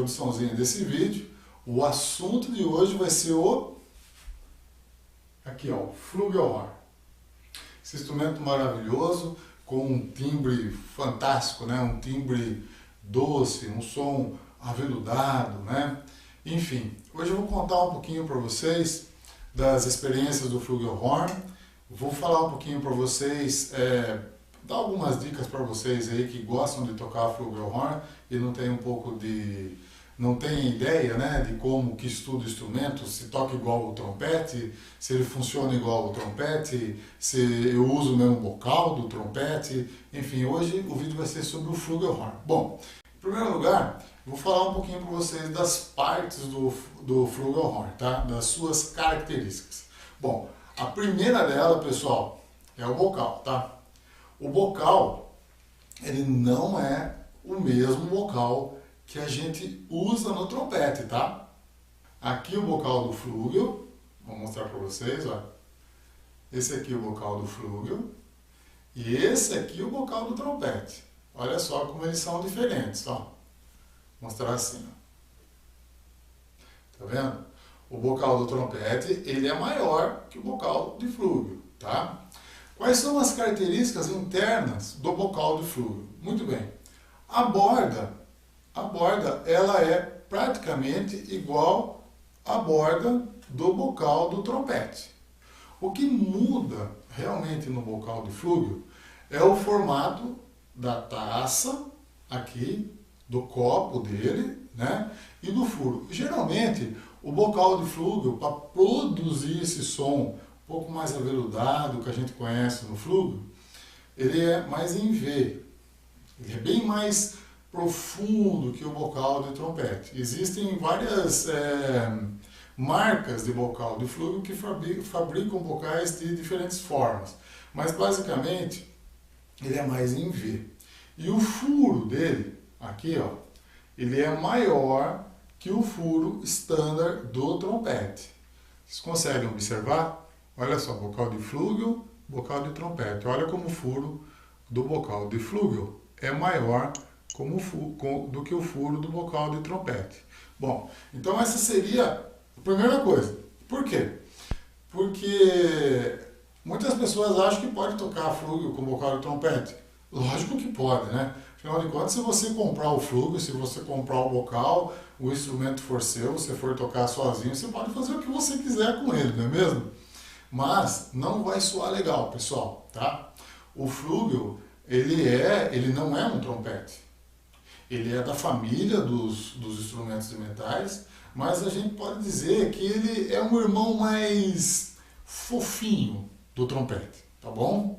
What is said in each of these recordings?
introduçãozinha desse vídeo. O assunto de hoje vai ser o flugelhorn. Esse instrumento maravilhoso, com um timbre fantástico, né? Um timbre doce, um som aveludado, né? Enfim, hoje eu vou contar um pouquinho para vocês das experiências do flugelhorn. Vou falar um pouquinho para vocês, dar algumas dicas para vocês aí que gostam de tocar flugelhorn e não tem ideia, né, de como que estuda o instrumento, se toca igual o trompete, se ele funciona igual o trompete, se eu uso o mesmo bocal do trompete. Enfim, hoje o vídeo vai ser sobre o flugelhorn. Bom, em primeiro lugar, vou falar um pouquinho para vocês das partes do flugelhorn, tá? Das suas características. Bom, a primeira dela, pessoal, é o bocal, tá? O bocal, ele não é o mesmo bocal que a gente usa no trompete, tá? Aqui o bocal do flugel, vou mostrar para vocês, ó. Esse aqui é o bocal do flugel e esse aqui é o bocal do trompete. Olha só como eles são diferentes, ó. Vou mostrar assim, ó. Tá vendo? O bocal do trompete, ele é maior que o bocal de flugel, tá? Quais são as características internas do bocal de flugel? Muito bem. A borda, ela é praticamente igual à borda do bocal do trompete. O que muda realmente no bocal de flugel é o formato da taça aqui, do copo dele, né? E do furo. Geralmente, o bocal de flugel, para produzir esse som um pouco mais aveludado que a gente conhece no flugel, ele é mais em V. Ele é bem mais profundo que o bocal de trompete. Existem várias marcas de bocal de flugel que fabricam bocais de diferentes formas, mas basicamente ele é mais em V. E o furo dele, aqui ó, ele é maior que o furo standard do trompete. Vocês conseguem observar? Olha só, bocal de flugel, bocal de trompete. Olha como o furo do bocal de flugel é maior do que o furo do bocal de trompete. Bom, então essa seria a primeira coisa. Por quê? Porque muitas pessoas acham que pode tocar flugel com bocal de trompete. Lógico que pode, né? Afinal de contas, se você comprar o flugel, se você comprar o bocal, o instrumento for seu, você for tocar sozinho, você pode fazer o que você quiser com ele, não é mesmo? Mas não vai soar legal, pessoal, tá? O flugel, ele não é um trompete. Ele é da família dos instrumentos de metais, mas a gente pode dizer que ele é um irmão mais fofinho do trompete, tá bom?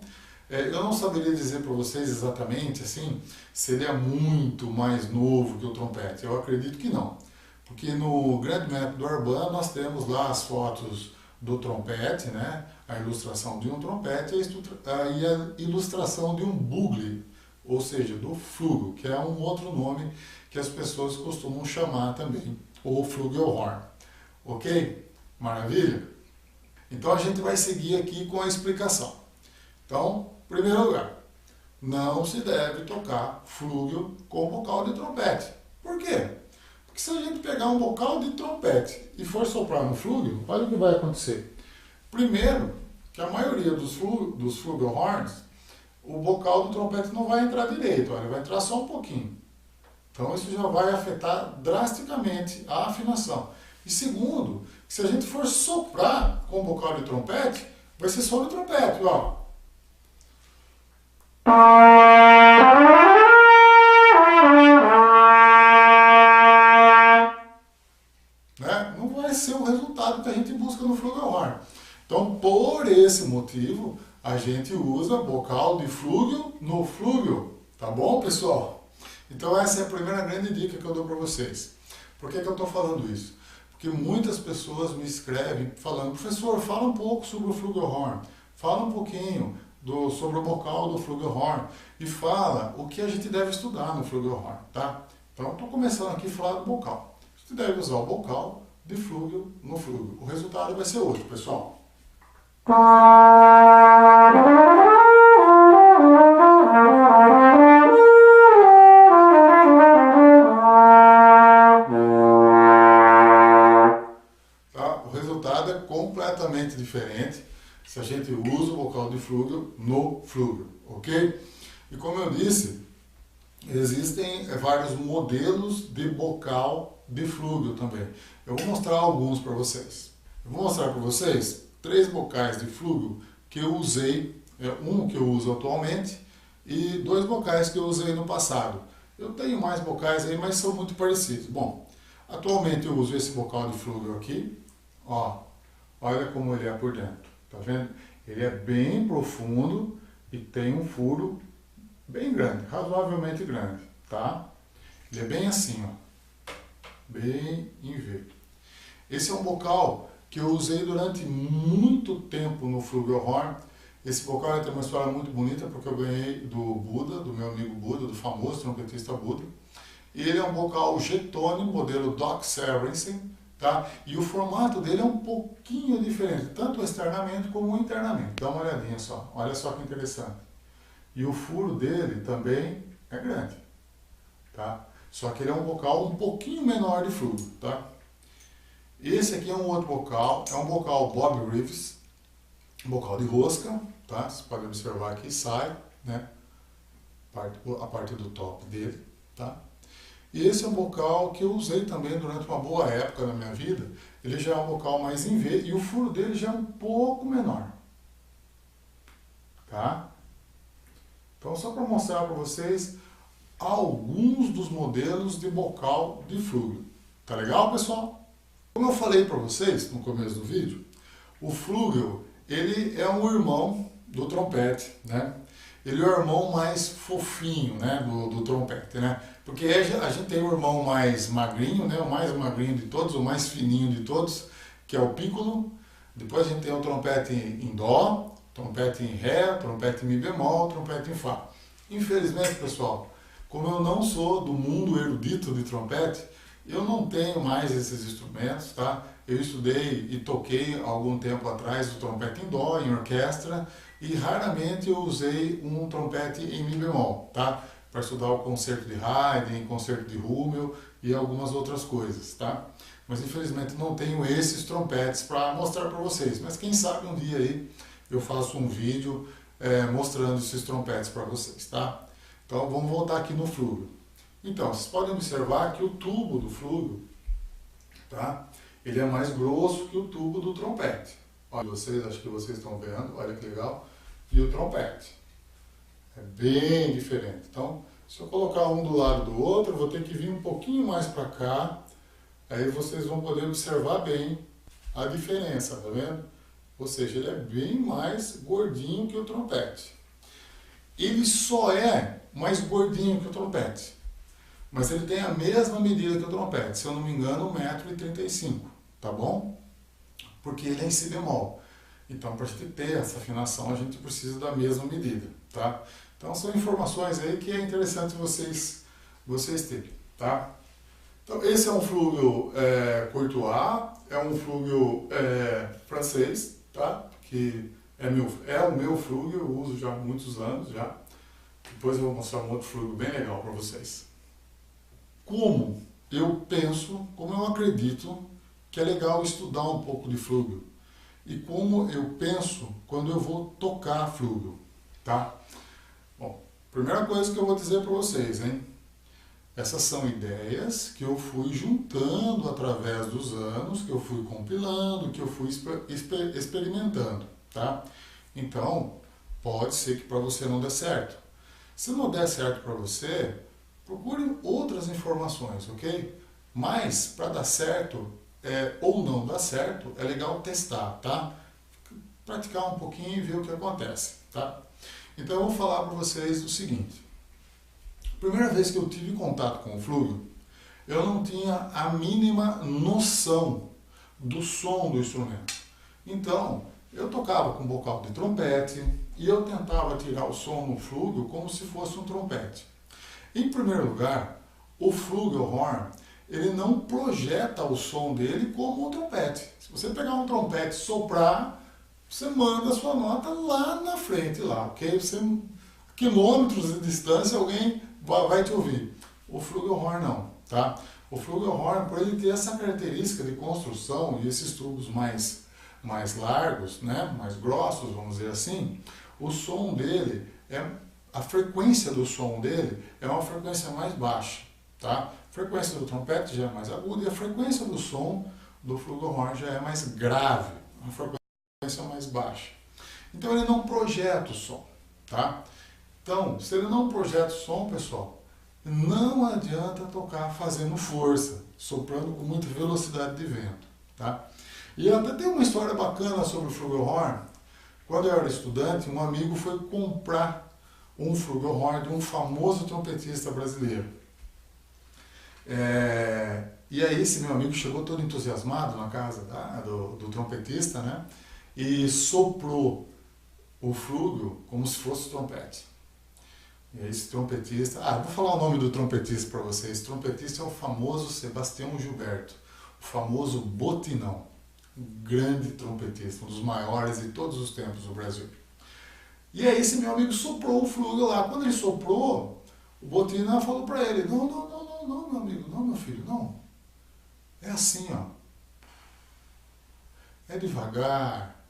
Eu não saberia dizer para vocês exatamente assim, se ele é muito mais novo que o trompete. Eu acredito que não. Porque no Grand Map do Arban nós temos lá as fotos do trompete, né? A ilustração de um trompete e a ilustração de um bugle, ou seja, do flugel, que é um outro nome que as pessoas costumam chamar também, ou flugelhorn. Ok? Maravilha? Então a gente vai seguir aqui com a explicação. Então, em primeiro lugar, não se deve tocar flugel com bocal de trompete. Por quê? Porque se a gente pegar um bocal de trompete e for soprar no flugel, olha o que vai acontecer. Primeiro, que a maioria dos flugelhorns, o bocal do trompete não vai entrar direito, ele vai entrar só um pouquinho. Então isso já vai afetar drasticamente a afinação. E segundo, que se a gente for soprar com o bocal de trompete, vai ser só no trompete, ó. Né? Não vai ser o resultado que a gente busca no flugelhorn. Então, por esse motivo, a gente usa bocal de flugel no flugel. Tá bom, pessoal? Então, essa é a primeira grande dica que eu dou para vocês. Por que eu estou falando isso? Porque muitas pessoas me escrevem falando: professor, fala um pouco sobre o flugelhorn, fala um pouquinho sobre o bocal do flugelhorn e fala o que a gente deve estudar no flugelhorn, tá? Então, estou começando aqui a falar do bocal. Você deve usar o bocal de flugel no flugel. O resultado vai ser outro, pessoal. completamente diferente se a gente usa o bocal de flúgio no flúgio, ok? E como eu disse, existem vários modelos de bocal de flúgio também. Eu vou mostrar alguns para vocês. Eu vou mostrar para vocês 3 bocais de flúgio que eu usei, um que eu uso atualmente e 2 bocais que eu usei no passado. Eu tenho mais bocais aí, mas são muito parecidos. Bom, atualmente eu uso esse bocal de flúgio aqui, ó, olha como ele é por dentro, tá vendo? Ele é bem profundo e tem um furo bem grande, razoavelmente grande, tá? Ele é bem assim, ó, bem em V. Esse é um bocal que eu usei durante muito tempo no flugelhorn. Esse bocal tem uma história muito bonita porque eu ganhei do Buda, do meu amigo Buda, do famoso trompetista Buda. E ele é um bocal G-Tone, modelo Doc Severinsen, tá? E o formato dele é um pouquinho diferente, tanto externamente como internamente. Dá uma olhadinha só, olha só que interessante. E o furo dele também é grande, tá? Só que ele é um bocal um pouquinho menor de furo, tá? Esse aqui é um outro bocal, é um bocal Bob Reeves, um bocal de rosca, tá? Você pode observar aqui, sai, né? A parte do top dele, tá? E esse é um bocal que eu usei também durante uma boa época na minha vida. Ele já é um bocal mais em V e o furo dele já é um pouco menor, tá? Então, só para mostrar para vocês alguns dos modelos de bocal de flúgio. Tá legal, pessoal? Como eu falei para vocês no começo do vídeo, o flúgel, ele é um irmão do trompete, né? Ele é o irmão mais fofinho, né, do trompete, né? Porque a gente tem o irmão mais magrinho, né, o mais magrinho de todos, o mais fininho de todos, que é o piccolo. Depois a gente tem o trompete em dó, trompete em ré, trompete em mi bemol, trompete em fá. Infelizmente, pessoal, como eu não sou do mundo erudito de trompete, eu não tenho mais esses instrumentos, tá? Eu estudei e toquei algum tempo atrás o trompete em dó, em orquestra, e raramente eu usei um trompete em mi bemol, tá? Para estudar o concerto de Haydn, concerto de Hummel e algumas outras coisas, tá? Mas infelizmente não tenho esses trompetes para mostrar para vocês, mas quem sabe um dia aí eu faço um vídeo mostrando esses trompetes para vocês, tá? Então vamos voltar aqui no flúgio. Então, vocês podem observar que o tubo do flúgio, tá? Ele é mais grosso que o tubo do trompete. Olha, acho que vocês estão vendo, olha que legal. E o trompete. É bem diferente. Então, se eu colocar um do lado do outro, eu vou ter que vir um pouquinho mais para cá. Aí vocês vão poder observar bem a diferença, tá vendo? Ou seja, ele é bem mais gordinho que o trompete. Ele só é mais gordinho que o trompete. Mas ele tem a mesma medida que o trompete, se eu não me engano, 1,35 m, tá bom? Porque ele é em si bemol. Então, para a gente ter essa afinação, a gente precisa da mesma medida, tá? Então, são informações aí que é interessante vocês terem, tá? Então, esse é um flúgel Courtois, é um flúgel francês, tá? Que é o meu flúgel, eu uso já há muitos anos já. Depois eu vou mostrar um outro flúgel bem legal para vocês. Como eu penso, como eu acredito que é legal estudar um pouco de flúgel e como eu penso quando eu vou tocar flúgel, tá? Bom, primeira coisa que eu vou dizer para vocês, hein? Essas são ideias que eu fui juntando através dos anos, que eu fui compilando, que eu fui experimentando, tá? Então, pode ser que para você não dê certo. Se não der certo para você, procure outras informações, ok? Mas, para dar certo ou não dar certo, é legal testar, tá? Praticar um pouquinho e ver o que acontece, tá? Então, eu vou falar para vocês o seguinte. A primeira vez que eu tive contato com o flúgel, eu não tinha a mínima noção do som do instrumento. Então, eu tocava com bocal de trompete e eu tentava tirar o som no flúgel como se fosse um trompete. Em primeiro lugar, o flugelhorn, ele não projeta o som dele como um trompete. Se você pegar um trompete e soprar, você manda a sua nota lá na frente, lá, ok? Você, quilômetros de distância, alguém vai te ouvir. O flugelhorn não, tá? O flugelhorn, por ele ter essa característica de construção e esses tubos mais mais largos, né, mais grossos, vamos dizer assim, o som dele a frequência do som dele é uma frequência mais baixa, tá? A frequência do trompete já é mais aguda e a frequência do som do flugelhorn já é mais grave, uma frequência mais baixa. Então ele não projeta o som, tá? Então, se ele não projeta o som, pessoal, não adianta tocar fazendo força, soprando com muita velocidade de vento, tá? E até tem uma história bacana sobre o flugelhorn. Quando eu era estudante, um amigo foi comprar um flugelhorn de um famoso trompetista brasileiro. E aí esse meu amigo chegou todo entusiasmado na casa do trompetista, né? E soprou o flúgel como se fosse trompete. E aí esse trompetista... vou falar o nome do trompetista para vocês. Esse trompetista é o famoso Sebastião Gilberto, o famoso Botinão. Um grande trompetista, um dos maiores de todos os tempos no Brasil. E aí esse meu amigo soprou o flúgel lá. Quando ele soprou, o Botinão falou para ele, não, meu amigo, não, meu filho, não. É assim, ó. É devagar,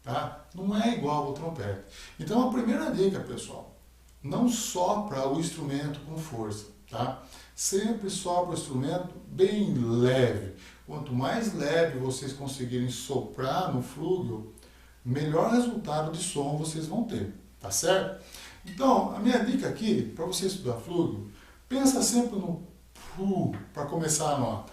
tá? Não é igual ao trompete. Então a primeira dica, pessoal, não sopra o instrumento com força, tá? Sempre sopra o instrumento bem leve. Quanto mais leve vocês conseguirem soprar no flúgel, melhor resultado de som vocês vão ter, tá certo? Então, a minha dica aqui, para você estudar flúgel, pensa sempre no pu para começar a nota.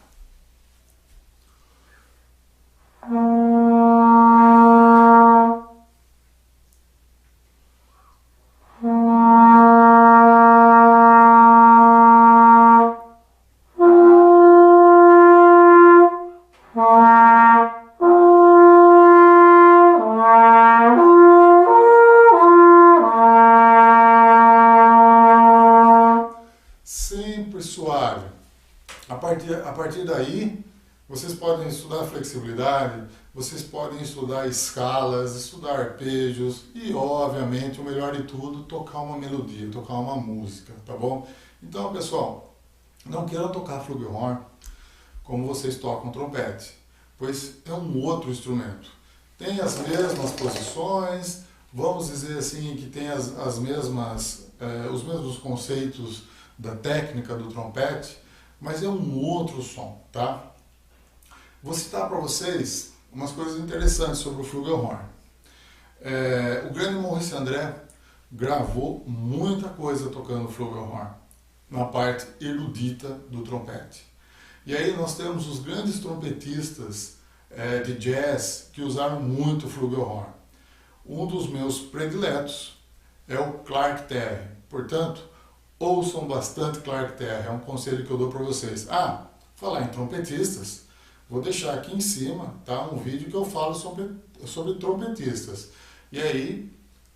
Sempre suave. A partir daí, vocês podem estudar flexibilidade, vocês podem estudar escalas, estudar arpejos e, obviamente, o melhor de tudo, tocar uma melodia, tocar uma música, tá bom? Então, pessoal, não queiram tocar flugelhorn como vocês tocam trompete, pois é um outro instrumento. Tem as mesmas posições, vamos dizer assim, que tem os mesmos conceitos da técnica do trompete, mas é um outro som, tá? Vou citar para vocês umas coisas interessantes sobre o flugelhorn. O grande Maurice André gravou muita coisa tocando flugelhorn, na parte erudita do trompete. E aí nós temos os grandes trompetistas de jazz que usaram muito o flugelhorn. Um dos meus prediletos é o Clark Terry. Portanto, ouçam bastante Clark Terry, é um conselho que eu dou para vocês. Falar em trompetistas, vou deixar aqui em cima, tá, um vídeo que eu falo sobre trompetistas. E aí,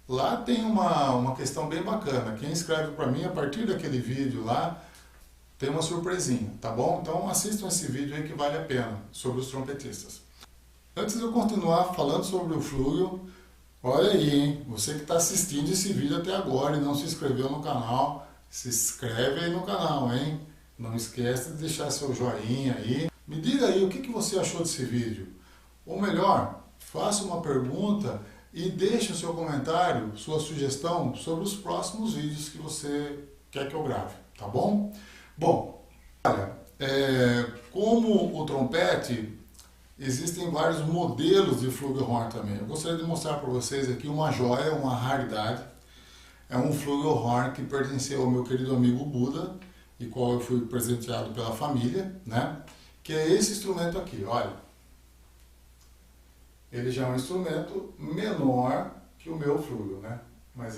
lá tem uma questão bem bacana. Quem escreve para mim, a partir daquele vídeo lá, tem uma surpresinha, tá bom? Então assistam esse vídeo aí que vale a pena, sobre os trompetistas. Antes de eu continuar falando sobre o flúgel, olha aí, hein? Você que está assistindo esse vídeo até agora e não se inscreveu no canal, se inscreve aí no canal, hein? Não esquece de deixar seu joinha aí. Me diga aí o que você achou desse vídeo. Ou melhor, faça uma pergunta e deixe o seu comentário, sua sugestão sobre os próximos vídeos que você quer que eu grave, tá bom? Bom, olha, como o trompete, existem vários modelos de flugelhorn também. Eu gostaria de mostrar para vocês aqui uma joia, uma raridade. É um flugelhorn que pertenceu ao meu querido amigo Buda, e qual eu fui presenteado pela família, né? Que é esse instrumento aqui, olha. Ele já é um instrumento menor que o meu flúgel, né? Mas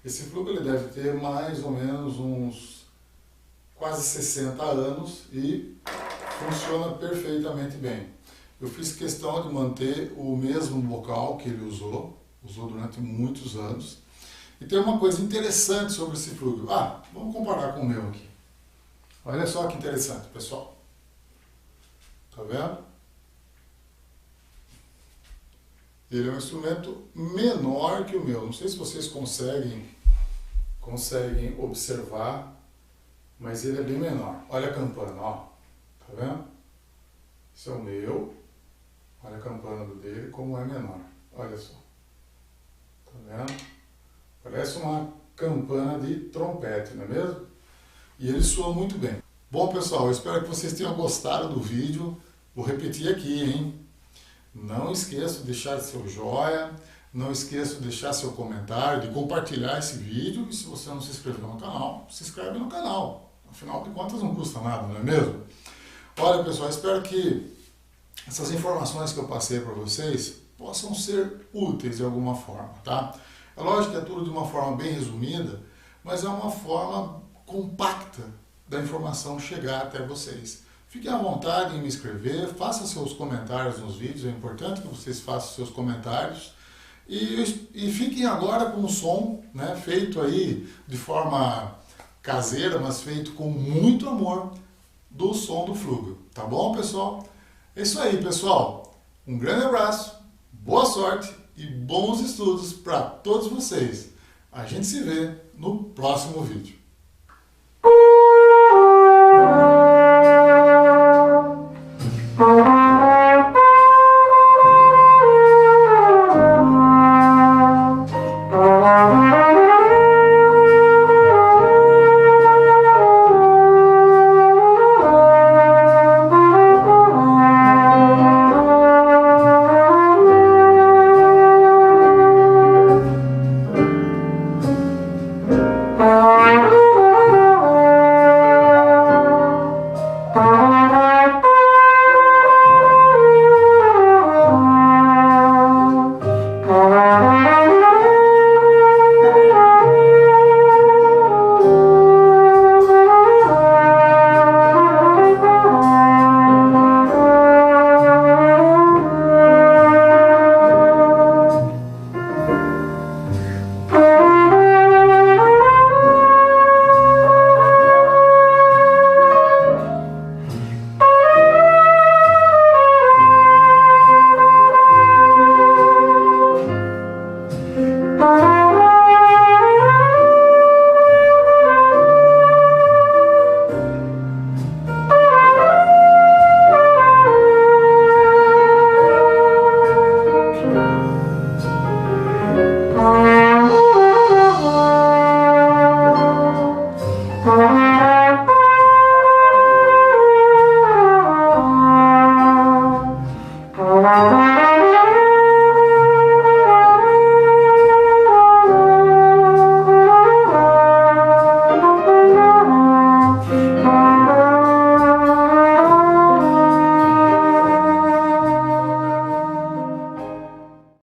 esse flúgel ele deve ter mais ou menos uns quase 60 anos e funciona perfeitamente bem. Eu fiz questão de manter o mesmo bocal que ele usou durante muitos anos. E tem uma coisa interessante sobre esse flúgel. Vamos comparar com o meu aqui. Olha só que interessante, pessoal. Tá vendo? Ele é um instrumento menor que o meu. Não sei se vocês conseguem observar, mas ele é bem menor. Olha a campana, ó. Tá vendo? Esse é o meu. Olha a campana do dele, como é menor. Olha só. Tá vendo? Parece uma campana de trompete, não é mesmo? E ele soa muito bem. Bom, pessoal, eu espero que vocês tenham gostado do vídeo. Vou repetir aqui, hein? Não esqueça de deixar seu joinha, não esqueça de deixar seu comentário, de compartilhar esse vídeo. E se você não se inscreveu no canal, se inscreve no canal. Afinal de contas, não custa nada, não é mesmo? Olha, pessoal, espero que essas informações que eu passei para vocês possam ser úteis de alguma forma, tá? É lógico que é tudo de uma forma bem resumida, mas é uma forma compacta da informação chegar até vocês. Fiquem à vontade em me escrever, façam seus comentários nos vídeos, é importante que vocês façam seus comentários. E fiquem agora com o som, né, feito aí de forma caseira, mas feito com muito amor, do som do flúgio. Tá bom, pessoal? É isso aí, pessoal. Um grande abraço, boa sorte e bons estudos para todos vocês. A gente se vê no próximo vídeo. Bye.